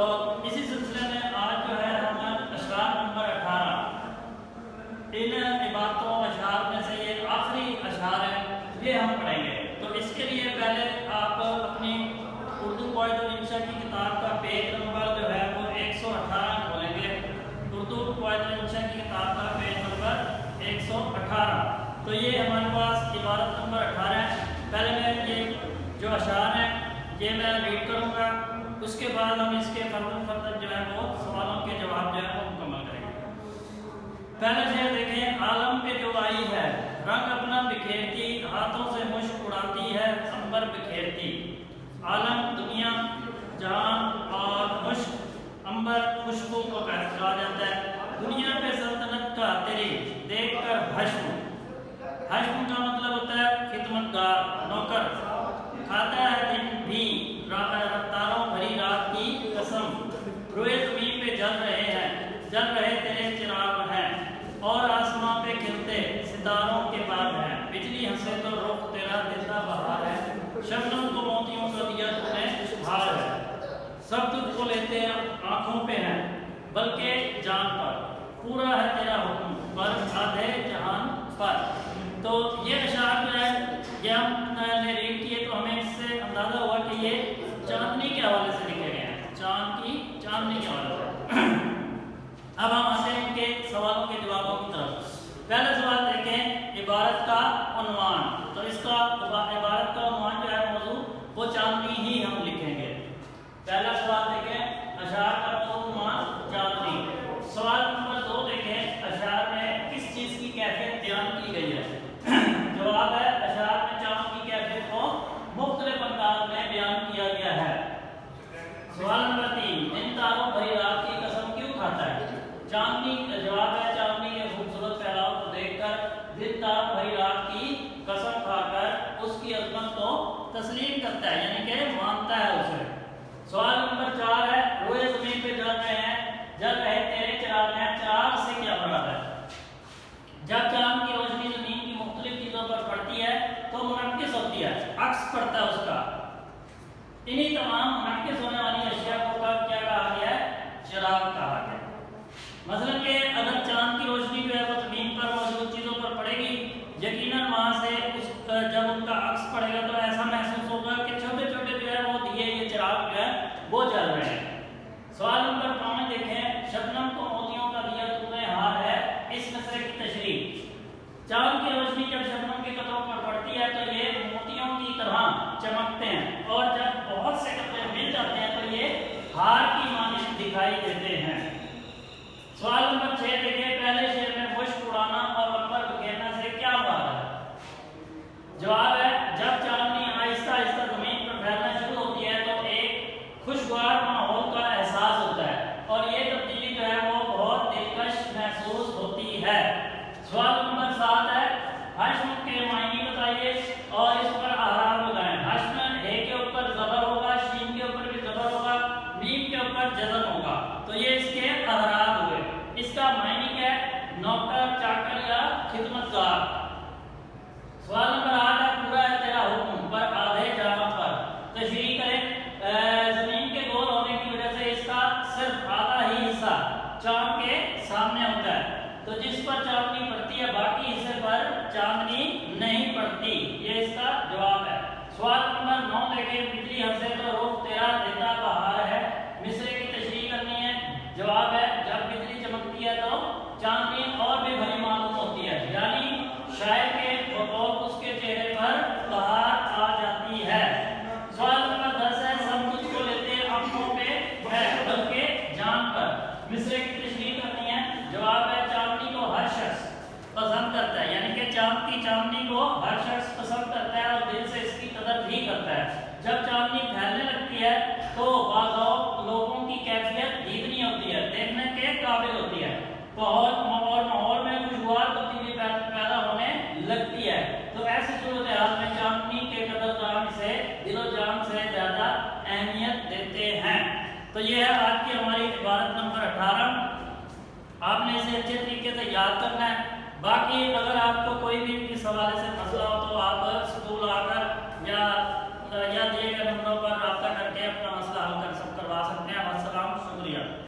اسی سلسلے میں آج جو ہے ہم اشعار نمبر 18 ان عبارتوں اشعار میں سے یہ آخری اشعار ہے، یہ ہم پڑھیں گے۔ تو اس کے لیے پہلے آپ اپنی اردو قواعد الانشاء کی کتاب کا پیج نمبر جو ہے وہ 118 کھولیں گے۔ اردو قواعد الانشاء کی کتاب کا پیج نمبر 118۔ تو یہ ہمارے پاس عبارت نمبر 18 ہے۔ پہلے میں یہ جو اشعار ہیں یہ میں ریڈ کروں گا، اس کے بعد ہم اس کے فردن جو ہے وہ سوالوں کے جواب جو ہے وہ مکمل کریں گے۔ پہلے شعر دیکھیں، عالم پہ جو آئی ہے رنگ اپنا بکھیرتی، ہاتھوں سے مشک اڑاتی ہے عنبر بکھیرتی۔ عالم دنیا، جہان اور مشک، عنبر خوشبو کو کہا جاتا ہے۔ دنیا پہ سلطنت کا تیری دیکھ کر حشم، حشم کا مطلب ہوتا ہے خدمتگار، نوکر۔ کھاتا ہے دن بھی رفتاروں بھری رات کی قسم، روئے زمین پہ جل رہے ہیں، جل رہے تیرے چراغ ہیں، اور آسمان پہ کھلتے ستاروں کے باغ ہیں۔ بجلی ہنسے تو رخ تیرا زندہ بہار ہے، شبنم کو موتیوں کا دیا تو نے ہار ہے۔ سب تجھ کو لیتے آنکھوں پہ ہیں بلکہ جان پر، پورا ہے تیرا حکم پر آدھے جہان پر۔ تو یہ اشعار جو ہے یہ ہم نے ریڈ کیے تو ہمیں اس سے اندازہ ہوا کہ یہ چاندنی کے حوالے سے لکھے گئے ہیں، چاندنی کے حوالے سے۔ اب ہم آتے ہیں ان کے سوالوں کے جوابوں کی طرف۔ پہلا سوال دیکھیں، عبارت کا عنوان۔ تو اس کا عبارت کا عنوان جو ہے موضوع وہ چاندنی ہی ہم لکھیں گے۔ پہلا سوال دیکھیں، اشعار کا عنوان چاندنی۔ سوال نمبر 2 دیکھیں، اشعار میں کس چیز کی کیفیت بیان کی گئی ہے؟ جواب ہے، اشعار میں چاند کی کیفیت کو مختلف انداز میں بیان کیا گیا ہے۔ سوال نمبر 3، دن تاروں بھری رات کی قسم کیوں کھاتا ہے؟ چاندنی، جواب ہے، چاندنی کے خوبصورت پھیلاؤ کو دیکھ کر دن تاروں بھری رات کی قسم کھا کر اس کی عظمت کو تسلیم کرتا ہے، یعنی کہ مانتا ہے اسے۔ سوال نمبر 4 ہے، روئے زمین پہ جل رہے ہیں، جل رہے تیرے چراغ ہیں، چراغ سے کیا مراد ہے؟ جب چاند کی روشنی زمین کی مختلف چیزوں پر پڑتی ہے تو منعکس ہوتی ہے، عکس پڑتا ہے اس کا۔ انہی تمام منعکس ہونے والی اشیاء کو کیا کہا گیا ہے؟ چراغ کہا گیا۔ مثلا کہ اگر چاند کی روشنی جو ہے وہ زمین پر موجود چیزوں پر پڑے گی، یقیناً وہاں سے جب ان کا عکس پڑے گا تو ایسا محسوس ہوگا کہ چھوٹے چھوٹے جو ہے وہ دیے یہ چراغ جو ہے وہ جل رہے ہیں۔ سوال نمبر 5 دیکھیں، شبنم کو موتیوں کا دیا تو نے ہار ہے، اس مصرعے کی تشریح۔ چاند کی روشنی جب شبنم کے قطروں پر پڑتی ہے تو یہ موتیوں کی طرح چمکتے ہیں، اور جب بہت سے قطرے مل جاتے ہیں تو یہ ہار کی مانند دکھائی دیتے ہیں۔ سوال نمبر 6 دیکھیں، پہلے شعر میں مشک اڑانا اور عنبر بکھیرنا سے کیا مراد ہے؟ جواب ہے، جب چاندنی آہستہ آہستہ زمین پر پھیلنا شروع ہوتی ہے تو ایک خوشگوار ماحول کا احساس ہوتا ہے، اور یہ تبدیلی جو ہے وہ بہت دلکش محسوس ہوتی ہے۔ سوال نمبر 7 ہے، حشم کے معنی بتائیے اور اس پر اعراب لگائیں۔ حشم ہے کے اوپر زبر ہوگا، شین کے اوپر بھی زبر ہوگا، میم کے اوپر جزم ہوگا، تو یہ اس کے اعراب ہوئے۔ اس کا معنی کیا ہے؟ نوکر، چاکر یا خدمتگار۔ سوال نمبر 8 ہے، پورا ہے تیرا حکم پر آدھے جہاں پر، تشریح کریں۔ زمین کے گول ہونے کی وجہ سے اس کا صرف آدھا ہی حصہ چاند کے سامنے ہوتا ہے، تو جس پر چاندنی پڑتی ہے باقی حصے پر چاندنی نہیں پڑتی، یہ اس کا جواب ہے۔ سوال نمبر 9 دیکھیں، بجلی ہنسے تو رخ تیرا زندہ بہار ہے، مصرعے کی تشریح کرنی ہے۔ جواب ہے، جب بجلی چمکتی ہے تو چاندنی اور بھی بھری معلوم ہوتی ہے، یعنی شاعر کے بطور اس کے چہرے پر بہار آ جاتی ہے۔ سوال نمبر 10 ہے، سب تجھ کو لیتے آنکھوں پہ ہے بلکہ جان پر، مصرعے کی تشریح کرنی ہے۔ جواب ہے، چاندنی کو ہر شخص پسند کرتا ہے، یعنی کہ چاند کی چاندنی کو ہر شخص پسند کرتا ہے اور دل سے اس کی قدر بھی کرتا ہے۔ جب چاندنی پھیلنے لگتی ہے تو بعض لوگوں کی کیفیت دیدنی ہوتی ہے، دیکھنے کے قابل ہوتی ہے، اور ماحول میں خوشگوار تبدیلی پیدا ہونے لگتی ہے۔ تو ایسی صورتحال میں چاندنی کے قدردان سے دل و جان سے زیادہ اہمیت دیتے ہیں۔ تو یہ ہے آج کی ہماری عبارت نمبر 18۔ آپ نے اسے اچھے طریقے سے یاد کرنا ہے۔ باقی اگر آپ کو کوئی بھی اس حوالے سے مسئلہ ہو تو آپ اسکول آ کر یا دیے گئے نمبروں پر